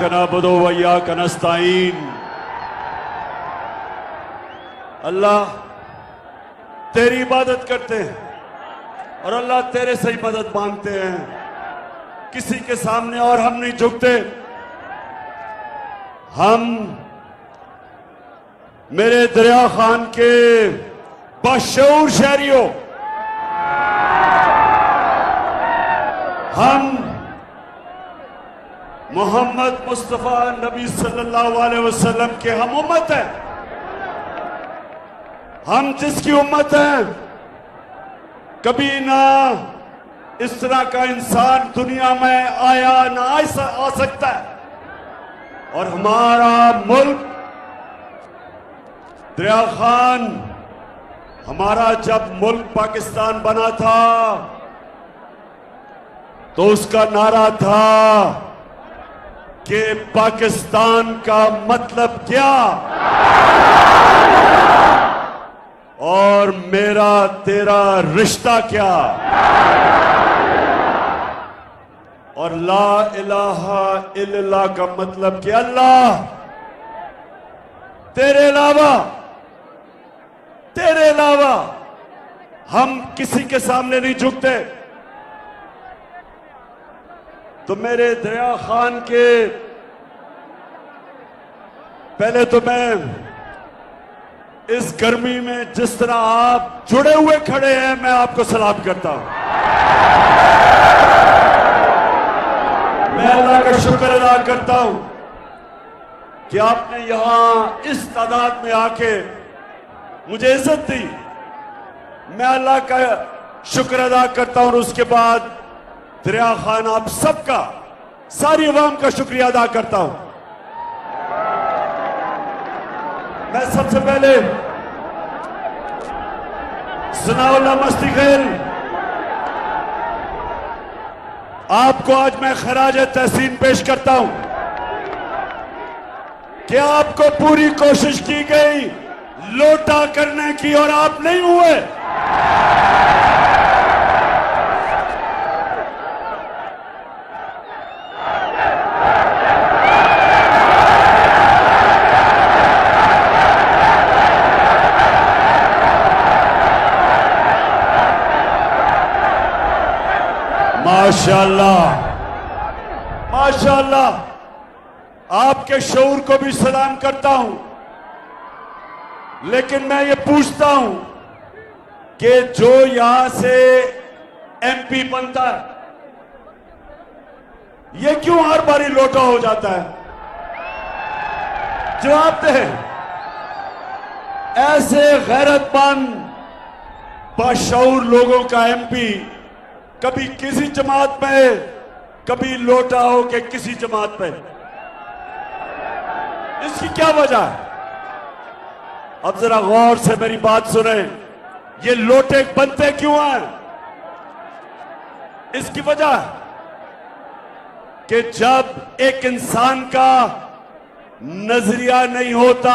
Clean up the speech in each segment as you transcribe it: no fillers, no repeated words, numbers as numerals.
इय्याका नअबुदु व इय्याका नस्तईन। अल्लाह तेरी इबादत करते हैं और अल्लाह तेरे से ही मदद मांगते हैं, किसी के सामने और हम नहीं झुकते। हम मेरे दरिया खान के बाशऊर शहरियों, हम मोहम्मद मुस्तफा नबी सल्लल्लाहु अलैहि वसल्लम के हम उम्मत हैं। हम जिसकी उम्मत हैं, कभी ना इस तरह का इंसान दुनिया में आया ना आ सकता है। और हमारा मुल्क दरिया खान, हमारा जब मुल्क पाकिस्तान बना था तो उसका नारा था कि पाकिस्तान का मतलब क्या और मेरा तेरा रिश्ता क्या। और ला इलाहा इल्लल्लाह का मतलब कि अल्लाह तेरे अलावा हम किसी के सामने नहीं झुकते। तो मेरे दरिया खान के, पहले तो मैं इस गर्मी में जिस तरह आप जुड़े हुए खड़े हैं, मैं आपको सलाम करता हूं। मैं अल्लाह का शुक्र अदा करता हूं कि आपने यहां इस तादाद में आके मुझे इज्जत दी। मैं अल्लाह का शुक्र अदा करता हूं और उसके बाद दरिया खान आप सबका, सारी अवाम का शुक्रिया अदा करता हूं। मैं सबसे पहले सनाउल्लाह मस्ती खेल आपको आज मैं खराज तहसीन पेश करता हूं कि आपको पूरी कोशिश की गई लोटा करने की और आप नहीं हुए। माशाअल्लाह, माशाअल्लाह, आपके शऊर को भी सलाम करता हूं। लेकिन मैं ये पूछता हूं कि जो यहां से एमपी बनता है, ये क्यों हर बारी लोटा हो जाता है? जवाब दे। ऐसे गैरतमंद बाशऊर लोगों का एमपी कभी किसी जमात में, कभी लोटा हो के किसी जमात में, इसकी क्या वजह है? अब जरा गौर से मेरी बात सुने। ये लोटे बनते क्यों हैं? इसकी वजह कि जब एक इंसान का नजरिया नहीं होता,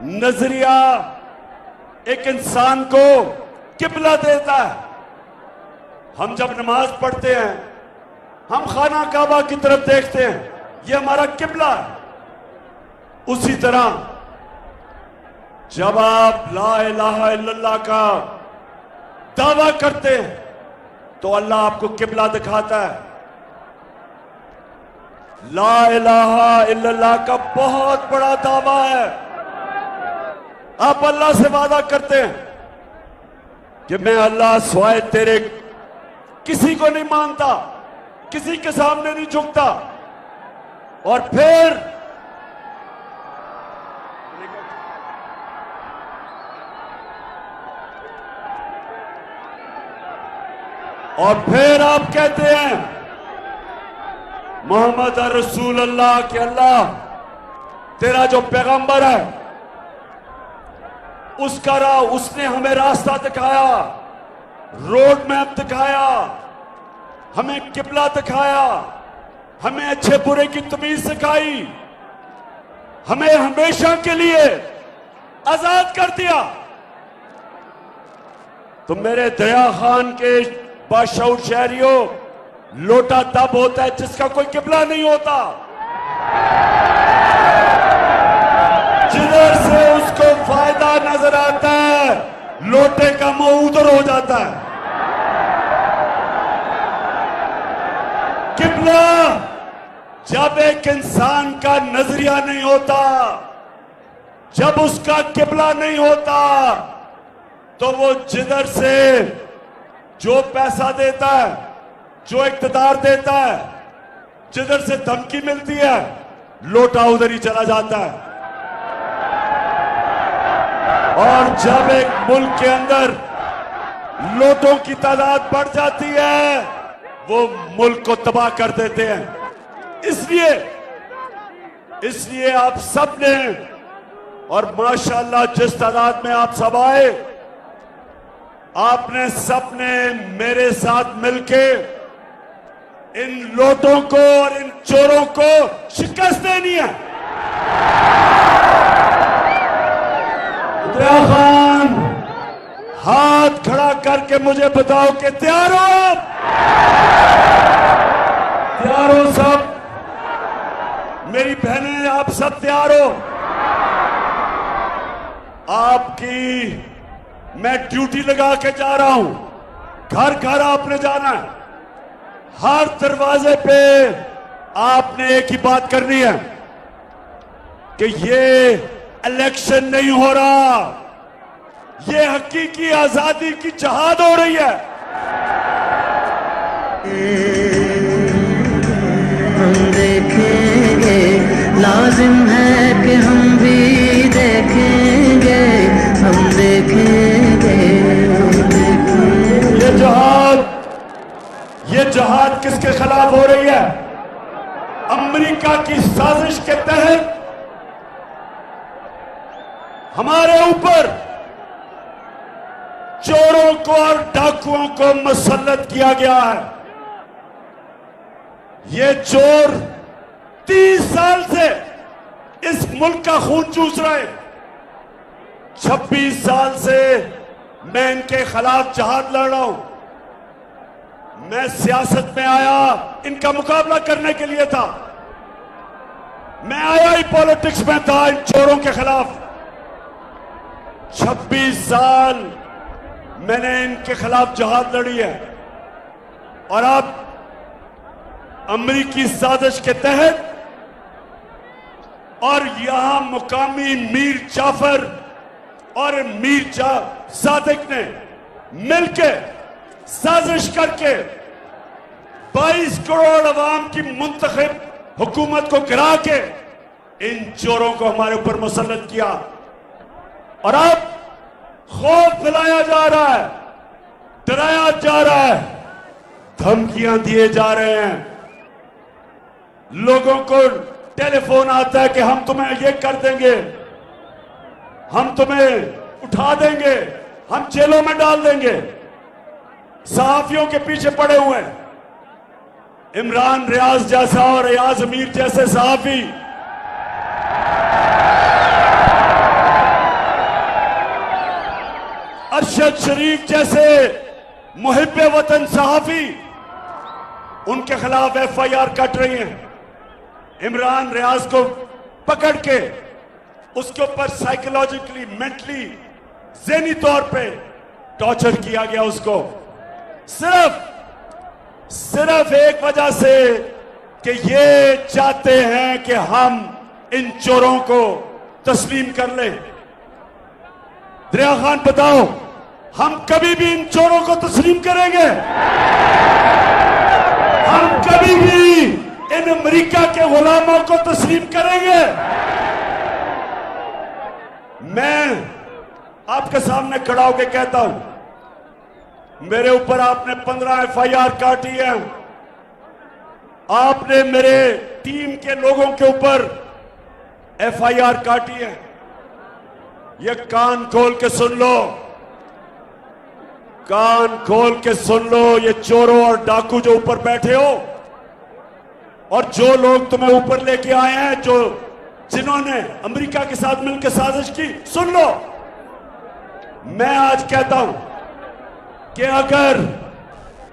नजरिया एक इंसान को किबला देता है। हम जब नमाज पढ़ते हैं, हम खाना काबा की तरफ देखते हैं, ये हमारा किबला है। उसी तरह जब आप ला इलाहा इल्लल्लाह का दावा करते हैं तो अल्लाह आपको किबला दिखाता है। ला इलाहा इल्लल्लाह का बहुत बड़ा दावा है। आप अल्लाह से वादा करते हैं कि मैं अल्लाह स्वाय तेरे किसी को नहीं मानता, किसी के सामने नहीं झुकता। और फिर आप कहते हैं मोहम्मद रसूल अल्लाह के, अल्लाह तेरा जो पैगंबर है उसका उसने हमें रास्ता दिखाया, रोड मैप दिखाया, हमें किबला दिखाया, हमें अच्छे बुरे की तमीज सिखाई, हमें हमेशा के लिए आजाद कर दिया। तो मेरे दरिया खान के बाशऊर शहरियों, लोटा तब होता है जिसका कोई किबला नहीं होता, जिधर से उसको फायदा नजर आता है लोटे का मुंह उधर हो जाता है। किबला जब एक इंसान का नजरिया नहीं होता, जब उसका किबला नहीं होता, तो वो जिधर से जो पैसा देता है, जो इख्तियार देता है, जिधर से धमकी मिलती है, लोटा उधर ही चला जाता है। और जब एक मुल्क के अंदर लोटों की तादाद बढ़ जाती है, वो मुल्क को तबाह कर देते हैं। इसलिए आप सब ने, और माशाल्लाह जिस तादाद में आप सब आए, आपने सबने मेरे साथ मिलके इन लोटों को और इन चोरों को शिकस्त देनी है। उदया खान, हाथ खड़ा करके मुझे बताओ कि तैयार हो आप? तैयार हो सब? मेरी बहनें, आप सब तैयार हो? आपकी मैं ड्यूटी लगा के जा रहा हूं, घर घर आपने जाना है, हर दरवाजे पे आपने एक ही बात करनी है कि ये इलेक्शन नहीं हो रहा, ये हकीकी आजादी की जहाद हो रही है। हम देखेंगे, लाजिम है कि हम भी देखेंगे, हम देखेंगे, हम देखेंगे। ये जहाद किसके खिलाफ हो रही है? अमेरिका की साजिश के तहत हमारे ऊपर चोरों को और डाकुओं को मुसल्लत किया गया है। ये चोर 30 साल से इस मुल्क का खून चूस रहे हैं। 26 साल से मैं इनके खिलाफ जहाद लड़ रहा हूं। मैं सियासत में आया इनका मुकाबला करने के लिए था। मैं आया ही पॉलिटिक्स में था इन चोरों के खिलाफ। 26 साल मैंने इनके खिलाफ जहाद लड़ी है, और अब अमेरिकी साजिश के तहत और यहां मुकामी मीर जाफर और मीर सादिक ने मिलकर साजिश करके 22 करोड़ अवाम की मुंतखब हुकूमत को गिरा के इन चोरों को हमारे ऊपर मुसल्लत किया, और अब खौफ फैलाया जा रहा है, डराया जा रहा है, धमकियां दिए जा रहे हैं। लोगों को टेलीफोन आता है कि हम तुम्हें ये कर देंगे, हम तुम्हें उठा देंगे, हम जेलों में डाल देंगे। सहाफियों के पीछे पड़े हुए हैं। इमरान रियाज जैसा और रियाज अमीर जैसे सहाफी अरशद शरीफ जैसे मुहिब्बे वतन सहाफी उनके खिलाफ FIR कट रही हैं। इमरान रियाज को पकड़ के उसके ऊपर साइकोलॉजिकली, मेंटली, ज़हनी तौर पे टॉर्चर किया गया उसको, सिर्फ एक वजह से कि ये चाहते हैं कि हम इन चोरों को तस्लीम कर लें। दरिया खान, बताओ, हम कभी भी इन चोरों को तस्लीम करेंगे? हम कभी भी इन अमेरिका के गुलामों को तस्लीम करेंगे? मैं आपके सामने खड़ा होकर कहता हूं, मेरे ऊपर आपने 15 FIR काटी है, आपने मेरे टीम के लोगों के ऊपर FIR काटी है। ये कान खोल के सुन लो, कान खोल के सुन लो। ये चोरों और डाकू जो ऊपर बैठे हो, और जो लोग तुम्हें ऊपर लेके आए हैं, जिन्होंने अमेरिका के साथ मिलकर साजिश की, सुन लो। मैं आज कहता हूं कि अगर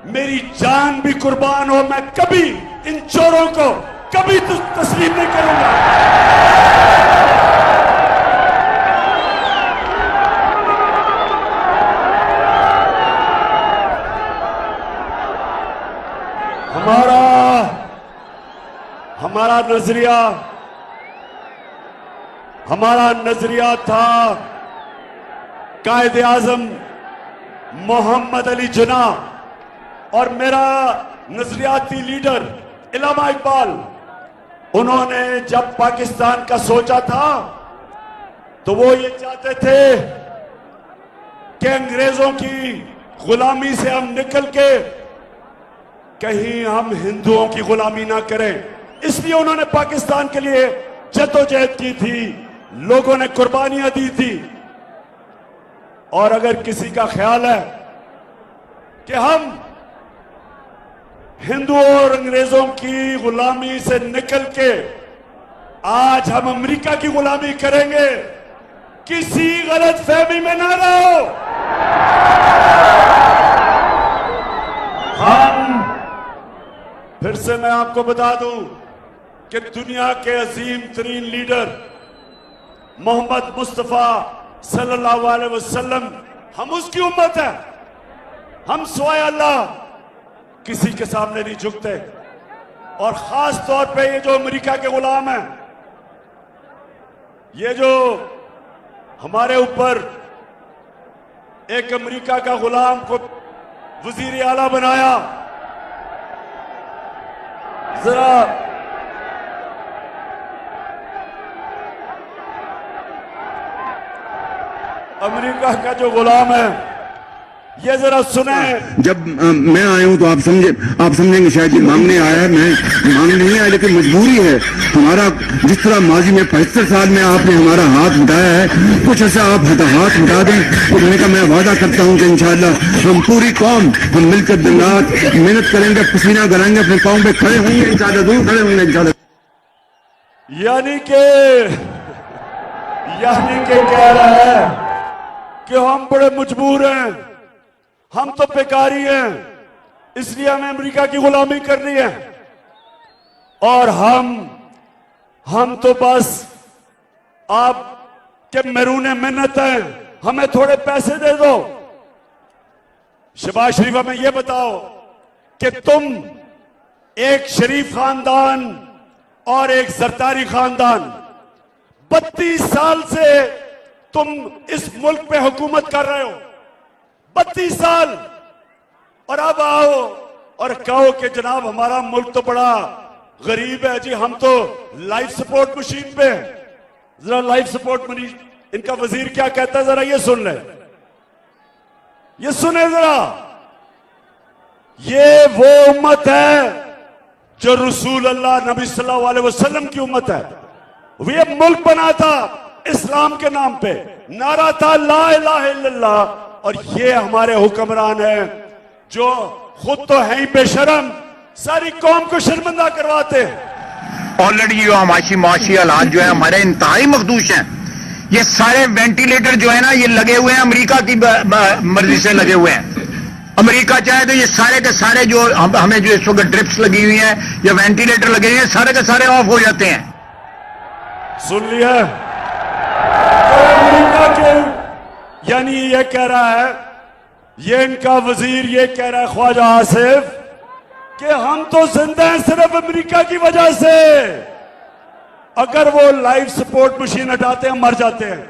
मेरी जान भी कुर्बान हो, मैं कभी इन चोरों को कभी तस्लीम नहीं करूंगा। हमारा नजरिया था कायदे आजम मोहम्मद अली जिन्ना और मेरा नजरियाती लीडर इल्लामा इकबाल। उन्होंने जब पाकिस्तान का सोचा था तो वो ये चाहते थे कि अंग्रेजों की गुलामी से हम निकल के कहीं हम हिंदुओं की गुलामी ना करें, इसलिए उन्होंने पाकिस्तान के लिए जद्दोजहद की थी, लोगों ने कुर्बानियां दी थी। और अगर किसी का ख्याल है कि हम हिंदुओं और अंग्रेजों की गुलामी से निकल के आज हम अमेरिका की गुलामी करेंगे, किसी गलत फहमी में ना रहो। हम फिर से मैं आपको बता दूं कि दुनिया के अजीम तरीन लीडर मोहम्मद मुस्तफा सल्लल्लाहु अलैहि वसल्लम, हम उसकी उम्मत है। हम सिवाय अल्लाह किसी के सामने नहीं झुकते। और खास तौर पे ये जो अमेरिका के गुलाम हैं, ये जो हमारे ऊपर एक अमेरिका का गुलाम को वजीर आला बनाया, जरा अमेरिका का जो गुलाम है ये जरा सुने। जब मैं आया हूं तो आप समझेंगे शायद ये मांगने आया है। मैं मांगने नहीं आया, लेकिन मजबूरी है हमारा। जिस तरह माजी में 75 साल में आपने हमारा हाथ उठाया है, कुछ ऐसा आप हाथ उठा दें तो मैंने कहा मैं वादा करता हूं कि इंशाल्लाह हम पूरी कौम हम मिलकर दिन रात मेहनत करेंगे, पसीना गलाएंगे, अपने पाँव पे खड़े होंगे इंशाल्लाह, दूर खड़े होंगे इंशाल्लाह। यानी के कह रहा है कि हम बड़े मजबूर हैं, हम तो बेकारी हैं, इसलिए हमें अमेरिका की गुलामी करनी है। और हम तो बस आप के महरूने मिन्नत हैं, हमें थोड़े पैसे दे दो। शहबाज शरीफ हमें यह बताओ कि तुम एक शरीफ खानदान और एक जरदारी खानदान 32 साल से तुम इस मुल्क पे हुकूमत कर रहे हो, 32 साल, और अब आओ और कहो कि जनाब हमारा मुल्क तो बड़ा गरीब है जी, हम तो लाइफ सपोर्ट मशीन पे। जरा लाइफ सपोर्ट मशीन, इनका वजीर क्या कहता है जरा ये सुन ले, ये सुने जरा। ये वो उम्मत है जो रसूल अल्लाह नबी सल्लल्लाहु अलैहि वसल्लम की उम्मत है। ये मुल्क बना था इस्लाम के नाम पे, नारा था ला इलाहा इल्लल्लाह। और ये हमारे हुक्मरान हैं जो खुद तो है ही बेशरम, सारी कौम को शर्मिंदा करवाते हैं। ऑलरेडी जो माशी हालात जो है हमारे इंतहाई मखदूश हैं। ये सारे वेंटिलेटर जो है ना ये लगे हुए हैं, अमेरिका की मर्जी से लगे हुए हैं। अमेरिका चाहे तो ये सारे के सारे जो हमें जो इस वक्त ड्रिप्स लगी हुई हैं या वेंटिलेटर लगे हुए हैं, सारे के सारे ऑफ हो जाते हैं। सुन लिया, तो अमेरिका के यानी ये कह रहा है, ये इनका वजीर ये कह रहा है ख्वाजा आसिफ कि हम तो जिंदा हैं सिर्फ अमेरिका की वजह से। अगर वो लाइफ सपोर्ट मशीन हटाते हैं मर जाते हैं।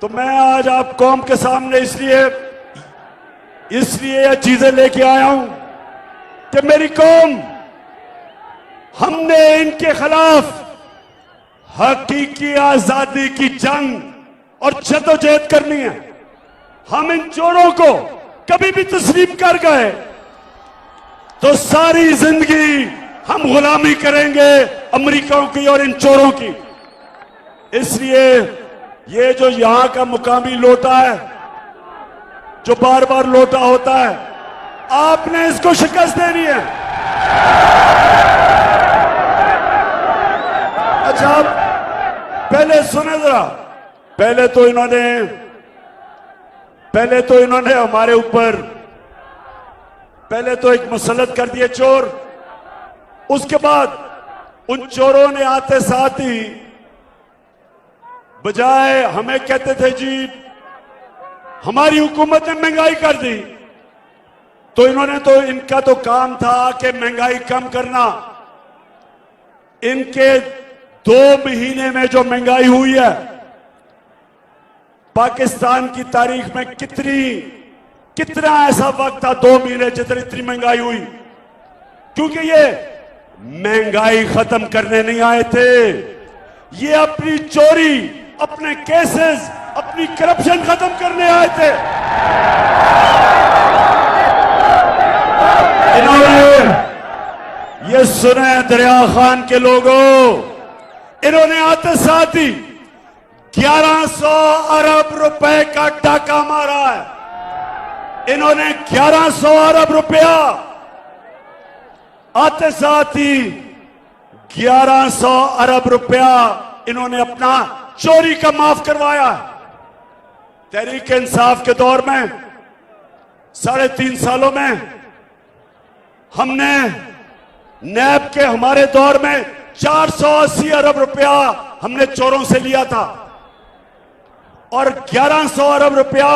तो मैं आज आप कौम के सामने इसलिए ये चीजें लेके आया हूं कि मेरी कौम, हमने इनके खिलाफ हकीकी आजादी की जंग और जद्दोजहद करनी है। हम इन चोरों को कभी भी तस्लीम कर गए तो सारी जिंदगी हम गुलामी करेंगे अमेरिकाओं की और इन चोरों की। इसलिए ये जो यहां का मुकामी लोटा है, जो बार बार लोटा होता है, आपने इसको शिकस्त देनी है। अच्छा, आप पहले सुने जरा। पहले तो इन्होंने हमारे ऊपर पहले तो एक मुसल्लत कर दिए चोर, उसके बाद उन चोरों ने आते साथ ही बजाय हमें कहते थे जी हमारी हुकूमत ने महंगाई कर दी, तो इन्होंने तो इनका तो काम था कि महंगाई कम करना। इनके 2 महीने में जो महंगाई हुई है, पाकिस्तान की तारीख में कितना ऐसा वक्त था 2 महीने जितनी इतनी महंगाई हुई, क्योंकि ये महंगाई खत्म करने नहीं आए थे, ये अपनी चोरी, अपने केसेस, अपनी करप्शन खत्म करने आए थे। इन्होंने ये सुने दरिया खान के लोगों, इन्होंने आते साथ ही 1100 अरब रुपए का डाका मारा है। इन्होंने 1100 अरब रुपया आते साथ ही 1100 अरब रुपया इन्होंने अपना चोरी का माफ करवाया। तहरीक इंसाफ के दौर में 3.5 सालों में हमने नैब के हमारे दौर में 480 अरब रुपया हमने चोरों से लिया था और 1100 अरब रुपया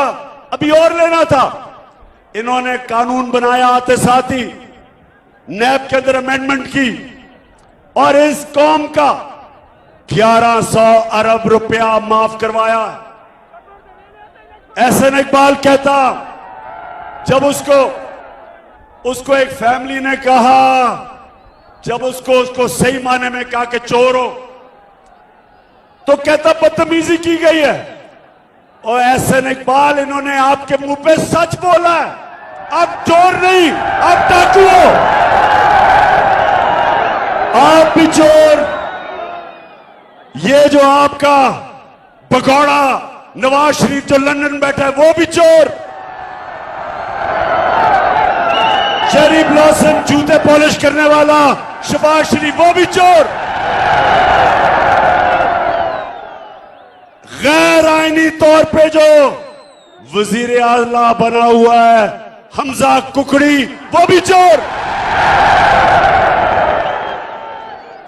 अभी और लेना था। इन्होंने कानून बनाया, आते साथ ही नैब के अंदर अमेंडमेंट की और इस कौम का 1100 अरब रुपया माफ करवाया। एहसन इकबाल कहता, जब उसको एक फैमिली ने कहा, जब उसको सही माने में कहा कि चोर हो, तो कहता बदतमीजी की गई है। और एहसन इकबाल, इन्होंने आपके मुंह पे सच बोला है, आप चोर नहीं, आप डाकू हो, आप भी चोर। ये जो आपका भगौड़ा नवाज शरीफ जो लंदन बैठा है, वो भी चोर। चेरी ब्लॉसम जूते पॉलिश करने वाला शहबाज शरीफ, वो भी चोर। गैर आईनी तौर पे जो वजीर आला बना हुआ है हमजा कुकड़ी, वो भी चोर।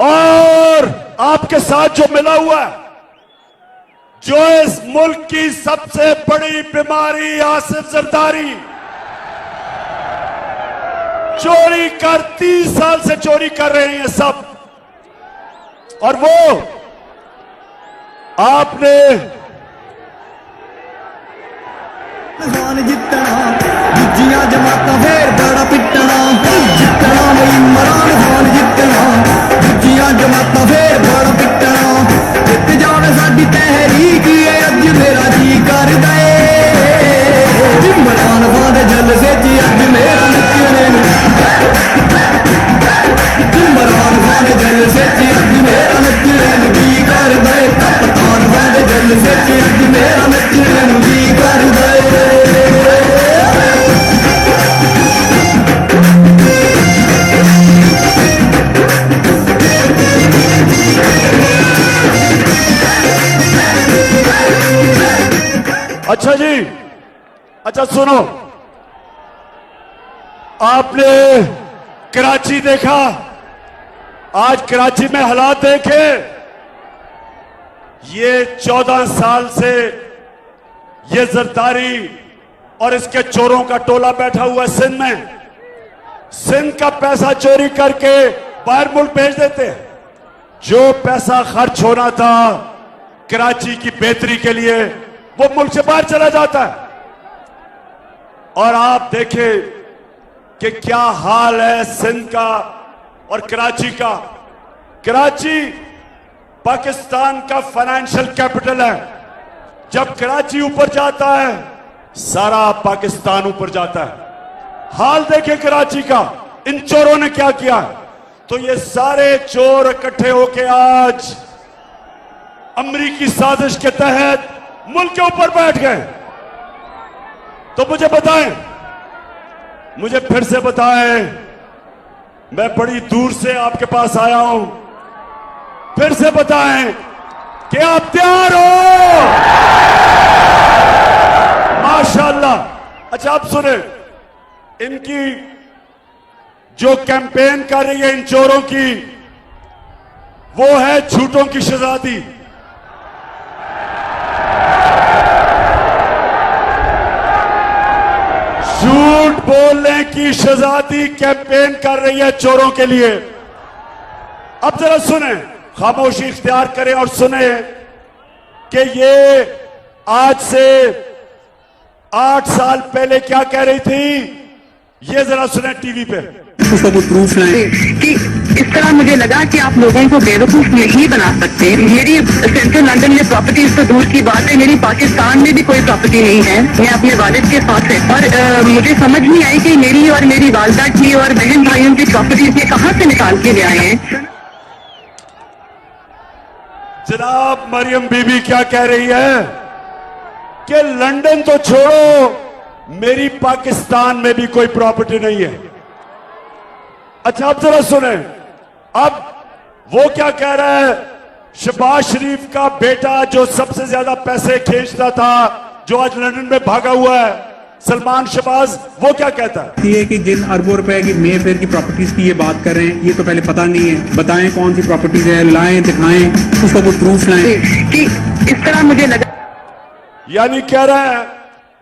और आपके साथ जो मिला हुआ है, जो इस मुल्क की सबसे बड़ी बीमारी आसिफ जरदारी, चोरी कर 30 साल से चोरी कर रहे हैं सब। और वो आपने जितना दूजियां जमाता फिर बड़ा पिटना, जितना वही इमरान खान जितना, दूजियां जमाता फिर बड़ा पिटना, जित जान साडी तहरीक है अज मेरा जी कर दे, इमरान खान दे जलसे च अज मेरा नचने, इमरान खान दे जलसे च अज मेरा नचने जी कर दे, कप्तान खान दे जलसे च अज मेरा नचने जी कर दे। अच्छा जी, अच्छा सुनो, आपने कराची देखा, आज कराची में हालात देखे। ये 14 साल से ये जरदारी और इसके चोरों का टोला बैठा हुआ है सिंध में। सिंध का पैसा चोरी करके बाहर मुल्क भेज देते हैं। जो पैसा खर्च होना था कराची की बेहतरी के लिए, वो मुल्क से बाहर चला जाता है। और आप देखें कि क्या हाल है सिंध का और कराची का। कराची पाकिस्तान का फाइनेंशियल कैपिटल है। जब कराची ऊपर जाता है, सारा पाकिस्तान ऊपर जाता है। हाल देखें कराची का, इन चोरों ने क्या किया। तो ये सारे चोर इकट्ठे होके आज अमरीकी साजिश के तहत मुल्क के ऊपर बैठ गए। तो मुझे बताएं, मुझे फिर से बताएं, मैं बड़ी दूर से आपके पास आया हूं, फिर से बताएं कि आप तैयार हो। माशाअल्लाह। अच्छा आप सुने, इनकी जो कैंपेन कर रही है इन चोरों की, वो है झूठों की शहजादी। झूठ बोलने की शहजादी कैंपेन कर रही है चोरों के लिए। अब जरा सुने, खामोशी इख्तियार करें और सुने कि ये आज से 8 साल पहले क्या कह रही थी। ये जरा सुने टीवी पे। उसका कोई प्रूफ लाएं। कि इस तरह मुझे लगा कि आप लोगों को बेवकूफ नहीं बना सकते। मेरी सेंट्रल लंदन में प्रॉपर्टीज तो दूर की बात है, मेरी पाकिस्तान में भी कोई प्रॉपर्टी नहीं है। मैं अपने वालिद के साथ है और मुझे समझ नहीं आई कि मेरी और मेरी वालदा की और बहन भाइयों की प्रॉपर्टीज ये कहाँ से निकाल के ले आए हैं। जनाब मरियम बीबी क्या कह रही है कि लंदन तो छोड़ो, मेरी पाकिस्तान में भी कोई प्रॉपर्टी नहीं है। अच्छा अब जरा सुने, अब वो क्या कह रहा है। शहबाज शरीफ का बेटा जो सबसे ज्यादा पैसे खींचता था, जो आज लंदन में भागा हुआ है, सलमान शहबाज, वो क्या कहता है। ये कि जिन अरबों रुपए की मे फेयर की प्रॉपर्टीज की ये बात कर रहे हैं, ये तो पहले पता नहीं है। बताएं कौन सी प्रॉपर्टीज है, लाएं, दिखाएं, उसका कोई प्रूफ लाएं। कि इस तरह मुझे लगा, यानी कह रहा है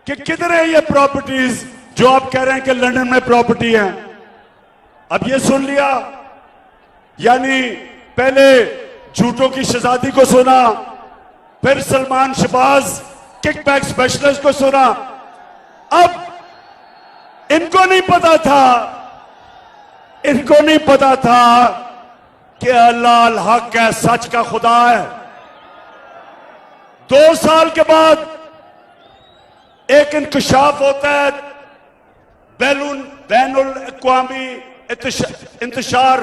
कि किधर है ये प्रॉपर्टीज जो आप कह रहे हैं कि लंदन में प्रॉपर्टी है। अब ये सुन लिया, यानी पहले झूठों की शहजादी को सुना, फिर सलमान शहबाज किकबैक स्पेशलिस्ट को सुना। अब इनको नहीं पता था, इनको नहीं पता था कि अल्लाह अल हक है, सच का खुदा है। 2 साल के बाद एक इंकशाफ होता है, बैनुल अक़वामी इंतशार,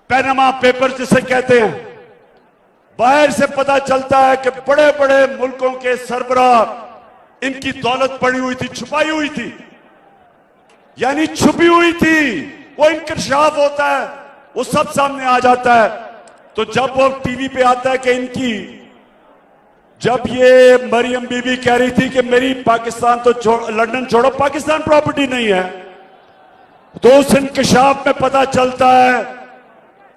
पैनामा पेपर जिसे कहते हैं। बाहर से पता चलता है कि बड़े बड़े मुल्कों के सरबराह, इनकी दौलत पड़ी हुई थी, छुपाई हुई थी, यानी छुपी हुई थी। वो इंकशाफ होता है, वो सब सामने आ जाता है। तो जब वो टीवी पे आता है कि इनकी, जब ये मरियम बीबी कह रही थी कि मेरी पाकिस्तान तो लंदन छोड़ो, पाकिस्तान प्रॉपर्टी नहीं है, तो उस इंकशाफ में पता चलता है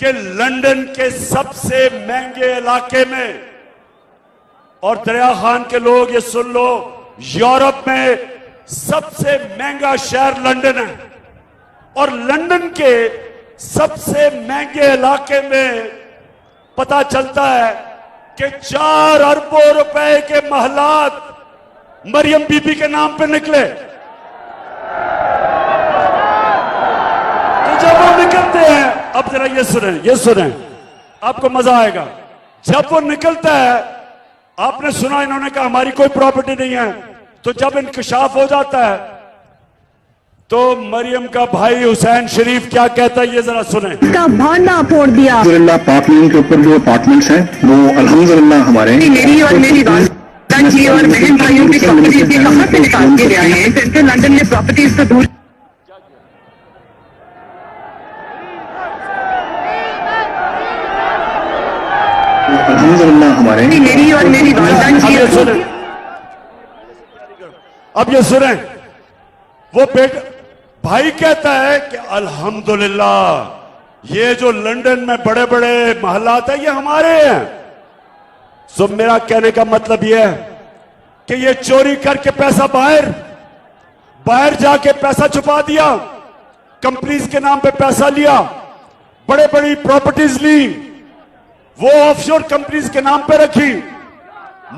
कि लंदन के सबसे महंगे इलाके में, और दरिया खान के लोग ये सुन लो, यूरोप में सबसे महंगा शहर लंदन है, और लंदन के सबसे महंगे इलाके में पता चलता है कि 4 अरबों रुपए के महलात मरियम बीबी के नाम पे निकले। तो जब वो निकलते हैं, अब जरा ये सुने, आपको मजा आएगा। जब वो निकलता है, आपने सुना इन्होंने कहा हमारी कोई प्रॉपर्टी नहीं है, तो जब इंकशाफ हो जाता है तो मरियम का भाई हुसैन शरीफ क्या कहता है, ये जरा सुने। का भांडा फोड़ दिया। अल्हम्दुलिल्लाह पार्कलैंड के ऊपर जो अपार्टमेंट्स हैं वो अल्हम्दुलिल्लाह हमारे मेरी और मेरी वालदा की और बहन भाइयों की प्रॉपर्टीज ये कहाँ से निकाल के ले आए हैं। सेंट्रल लंदन में प्रॉपर्टीज तो दूर, अल्हम्दुलिल्लाह हमारे। मेरी और मेरी वालदा की। अब ये सुने, वो बेटा भाई कहता है कि अल्हम्दुलिल्लाह ये जो लंदन में बड़े बड़े महलात है ये हमारे हैं। सो मेरा कहने का मतलब यह है कि ये चोरी करके पैसा बाहर जाके पैसा छुपा दिया, कंपनीज के नाम पे पैसा लिया, बड़े बड़ी प्रॉपर्टीज ली, वो ऑफशोर कंपनीज के नाम पे रखी।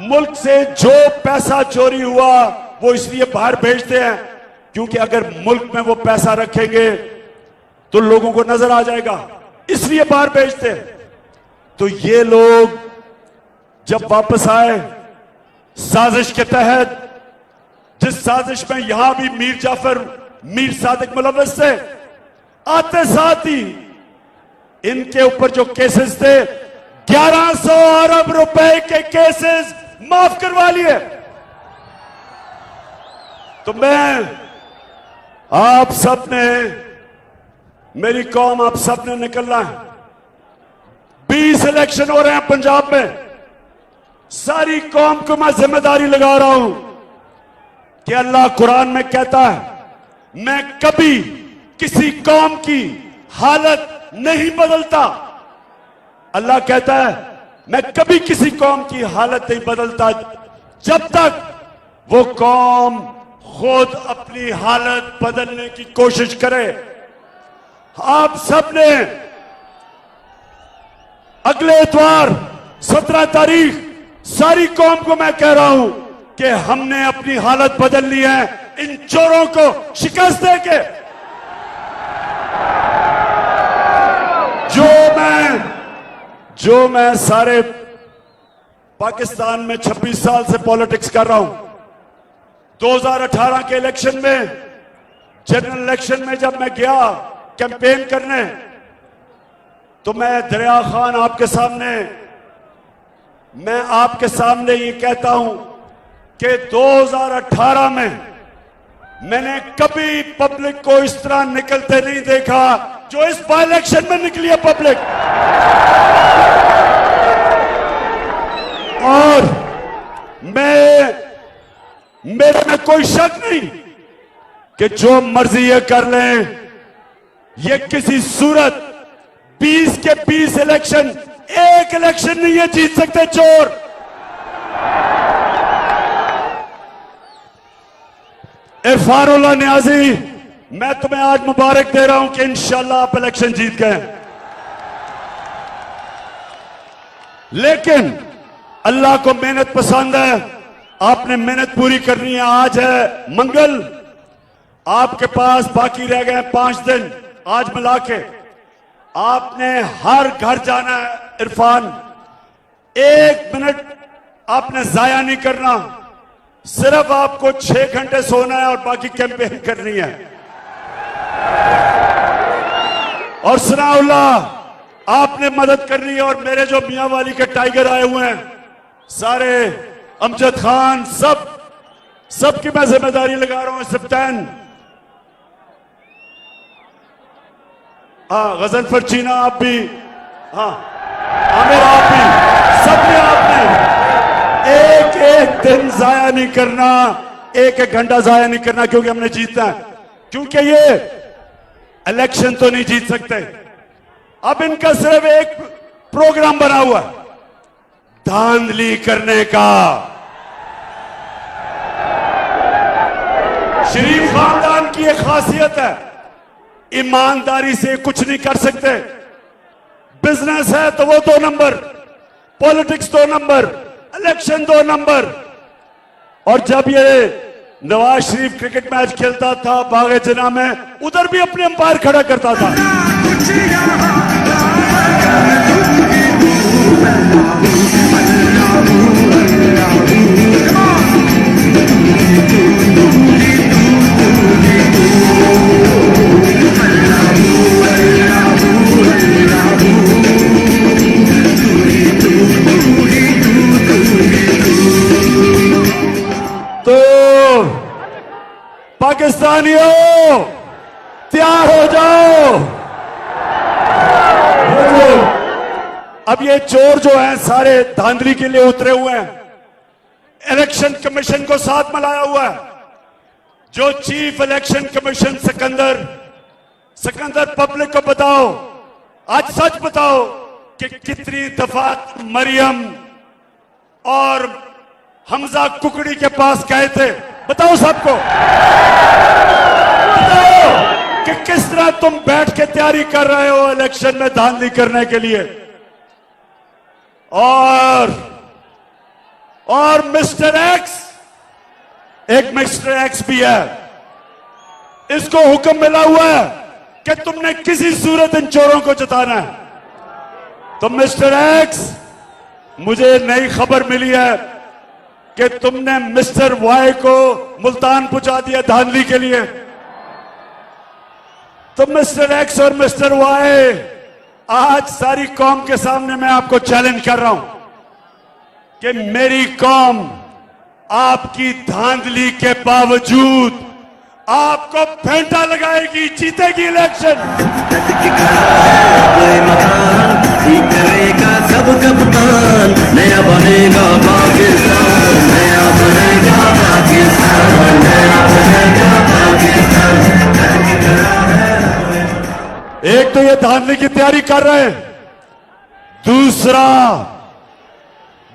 मुल्क से जो पैसा चोरी हुआ वो इसलिए बाहर भेजते हैं क्योंकि अगर मुल्क में वो पैसा रखेंगे तो लोगों को नजर आ जाएगा, इसलिए बाहर भेजते हैं। तो ये लोग जब वापस आए साजिश के तहत, जिस साजिश में यहां भी मीर जाफर, मीर सादिक मुलव्वस थे, आते साथ ही इनके ऊपर जो केसेस थे 1100 अरब रुपए के केसेस माफ करवा लिए। तो मैं आप सब ने, मेरी कौम, आप सब ने निकलना है। 20 इलेक्शन हो रहे हैं पंजाब में, सारी कौम को मैं जिम्मेदारी लगा रहा हूं कि अल्लाह कुरान में कहता है मैं कभी किसी कौम की हालत नहीं बदलता। अल्लाह कहता है मैं कभी किसी कौम की हालत नहीं बदलता जब तक वो कौम खुद अपनी हालत बदलने की कोशिश करे। आप सबने अगले इतवार 17 तारीख सारी कौम को मैं कह रहा हूं कि हमने अपनी हालत बदल ली है इन चोरों को शिकस्त देके। जो मैं सारे पाकिस्तान में 26 साल से पॉलिटिक्स कर रहा हूं, 2018 के इलेक्शन में, जनरल इलेक्शन में जब मैं गया कैंपेन करने, तो मैं दरिया खान मैं आपके सामने ये कहता हूं कि 2018 में मैंने कभी पब्लिक को इस तरह निकलते नहीं देखा जो इस बाई इलेक्शन में निकली है पब्लिक। और मेरे में कोई शक नहीं कि जो मर्जी ये कर लें, ये किसी सूरत 20 के 20 इलेक्शन एक इलेक्शन नहीं है जीत सकते चोर। इरफानुल्लाह नियाजी, मैं तुम्हें आज मुबारक दे रहा हूं कि इंशाल्लाह आप इलेक्शन जीत गए। लेकिन अल्लाह को मेहनत पसंद है, आपने मेहनत पूरी करनी है। आज है मंगल, आपके पास बाकी रह गए 5 दिन। आज मिला के आपने हर घर जाना है। इरफान, 1 मिनट आपने जाया नहीं करना, सिर्फ आपको 6 घंटे सोना है और बाकी कैंपेन करनी है। और सनाउल्लाह, आपने मदद करनी है। और मेरे जो मियां वाली के टाइगर आए हुए हैं सारे, अमजद खान, सबकी मैं जिम्मेदारी लगा रहा हूं। सिप्तान, हाँ, गजनफर चीना, आप भी, हाँ, आमिर आप भी, सबने आपने एक दिन जाया नहीं करना, एक घंटा जाया नहीं करना, क्योंकि हमने जीतना है। क्योंकि ये इलेक्शन तो नहीं जीत सकते। अब इनका सिर्फ एक प्रोग्राम बना हुआ है, धांधली करने का। शरीफ खानदान की एक खासियत है, ईमानदारी से कुछ नहीं कर सकते। बिजनेस है तो वो 2 number, politics 2 number, election 2 number. और जब ये नवाज शरीफ क्रिकेट मैच खेलता था बागे जिना में, उधर भी अपने अंपायर खड़ा करता था। तो पाकिस्तानियों तैयार हो जाओ। अब ये चोर जो हैं सारे धांधली के लिए उतरे हुए हैं, इलेक्शन कमीशन को साथ मिलाया हुआ है। जो chief election commission Sikandar public को बताओ, आज सच बताओ कि कितनी दफा मरियम और हमजा कुकड़ी के पास गए थे, बताओ सबको। बताओ कि किस तरह तुम बैठ के तैयारी कर रहे हो इलेक्शन में धांधली करने के लिए। और मिस्टर एक्स, एक मिस्टर एक्स भी है, इसको हुक्म मिला हुआ है कि तुमने किसी सूरत इन चोरों को जिताना है। तो मिस्टर एक्स, मुझे नई खबर मिली है कि तुमने मिस्टर वाई को मुल्तान पहुंचा दिया धांधली के लिए। तो मिस्टर एक्स और मिस्टर वाई, आज सारी कौम के सामने मैं आपको चैलेंज कर रहा हूं कि मेरी कौम आपकी धांधली के बावजूद आपको फेंटा लगाएगी, जीतेगी इलेक्शन। करेगा सब कप्तान, नया बनेगा पाकिस्तान, नया बनेगा पाकिस्तान, नया बनेगा पाकिस्तान। ढालने की तैयारी कर रहे हैं।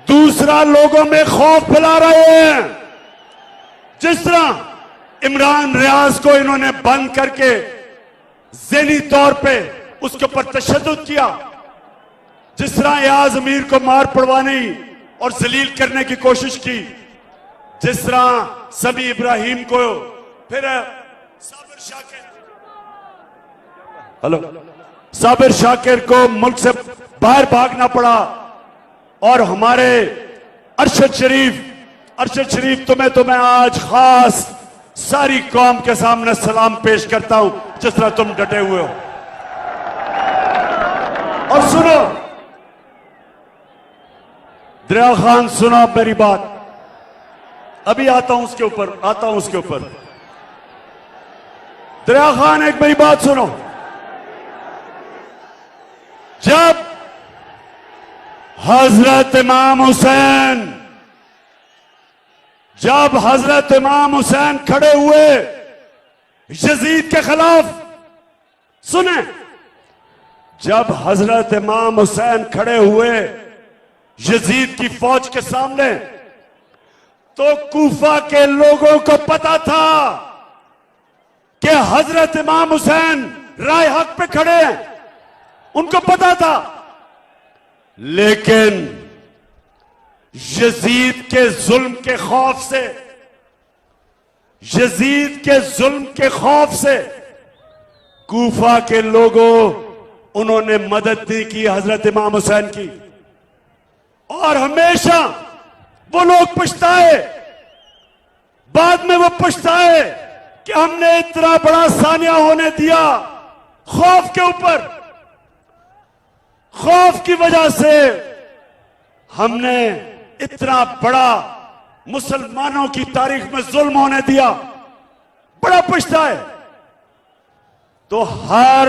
दूसरा लोगों में खौफ फैला रहे हैं। जिस तरह इमरान रियाज को इन्होंने बंद करके ज़हनी तौर पे उसके ऊपर तशद्दुद किया, जिस तरह एयाज अमीर को मार पड़वाने और जलील करने की कोशिश की, जिस तरह समी इब्राहिम को, फिर साबिर शाकिर को मुल्क से बाहर भागना पड़ा, और हमारे अरशद शरीफ तुम्हें तो मैं आज खास सारी कौम के सामने सलाम पेश करता हूं, जिस तरह तुम डटे हुए हो। और सुनो दरिया खान, सुनो मेरी बात, अभी आता हूं उसके ऊपर। दरिया खान, एक मेरी बात सुनो। जब हजरत इमाम हुसैन खड़े हुए यजीद के खिलाफ, सुने, जब हजरत इमाम हुसैन खड़े हुए यजीद की फौज के सामने, तो कूफा के लोगों को पता था कि हजरत इमाम हुसैन राय हक पे खड़े हैं, उनको पता था। लेकिन यजीद के जुल्म के खौफ से कूफा के लोगों, उन्होंने मदद नहीं की हजरत इमाम हुसैन की। और हमेशा वो लोग पछताए, बाद में वो पछताए कि हमने इतना बड़ा सानिया होने दिया खौफ के ऊपर। खौफ की वजह से हमने इतना बड़ा मुसलमानों की तारीख में जुल्म होने दिया, बड़ा पछताए। तो हर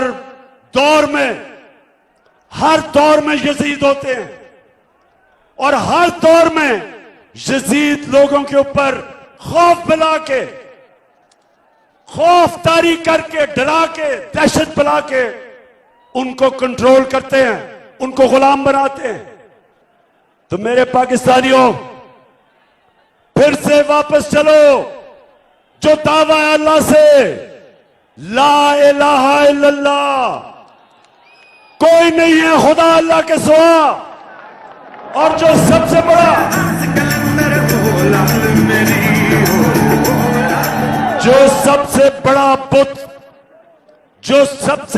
दौर में यजीद होते हैं, और हर दौर में यजीद लोगों के ऊपर खौफ फैला के, खौफ तारी करके, डरा के, दहशत फैला के उनको कंट्रोल करते हैं, उनको गुलाम बनाते हैं। तो मेरे पाकिस्तानियों, फिर से वापस चलो, जो दावा है अल्लाह से, ला इलाहा इल्लल्लाह, कोई नहीं है खुदा अल्लाह के सिवा, और जो सबसे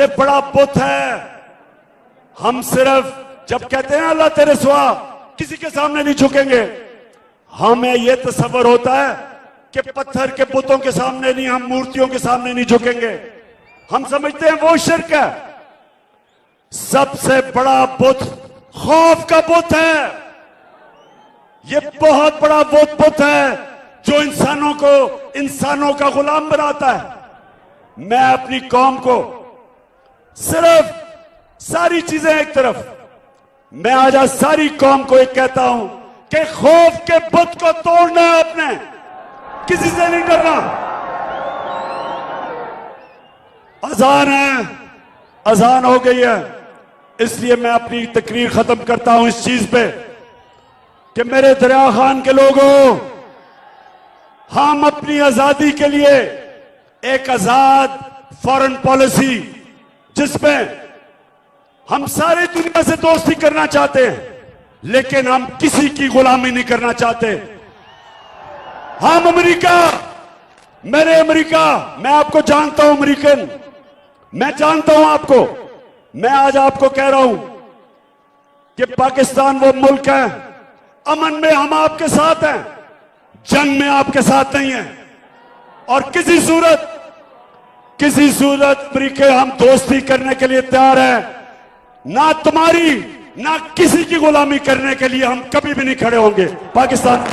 बड़ा बुत है, हम सिर्फ जब कहते हैं अल्लाह तेरे सिवा किसी के सामने नहीं झुकेंगे, हमें यह तसव्वुर होता है कि पत्थर के बुतों के सामने नहीं, हम मूर्तियों के सामने नहीं झुकेंगे। हम समझते हैं वो शिर्क है। सबसे बड़ा बुत खौफ का बुत है। यह बहुत बड़ा बुत है जो इंसानों का गुलाम बनाता है। मैं अपनी कौम को सिर्फ, सारी चीजें एक तरफ, मैं आज सारी कौम को एक कहता हूं कि खौफ के बुत को तोड़ना है अपने, किसी से नहीं डरना। अजान है, अजान हो गई है, इसलिए मैं अपनी तकरीर खत्म करता हूं इस चीज पे कि मेरे दरिया खान के लोगों, हम अपनी आजादी के लिए एक आजाद फॉरेन पॉलिसी, जिसमें हम सारी दुनिया से दोस्ती करना चाहते हैं, लेकिन हम किसी की गुलामी नहीं करना चाहते। हम अमेरिका, मैं आपको जानता हूं अमेरिकन, मैं जानता हूं आपको। मैं आज आपको कह रहा हूं कि पाकिस्तान वो मुल्क है, अमन में हम आपके साथ हैं, जंग में आपके साथ नहीं है। और किसी सूरत अमेरिका, हम दोस्ती करने के लिए तैयार हैं, ना तुम्हारी ना किसी की गुलामी करने के लिए हम कभी भी नहीं खड़े होंगे। पाकिस्तान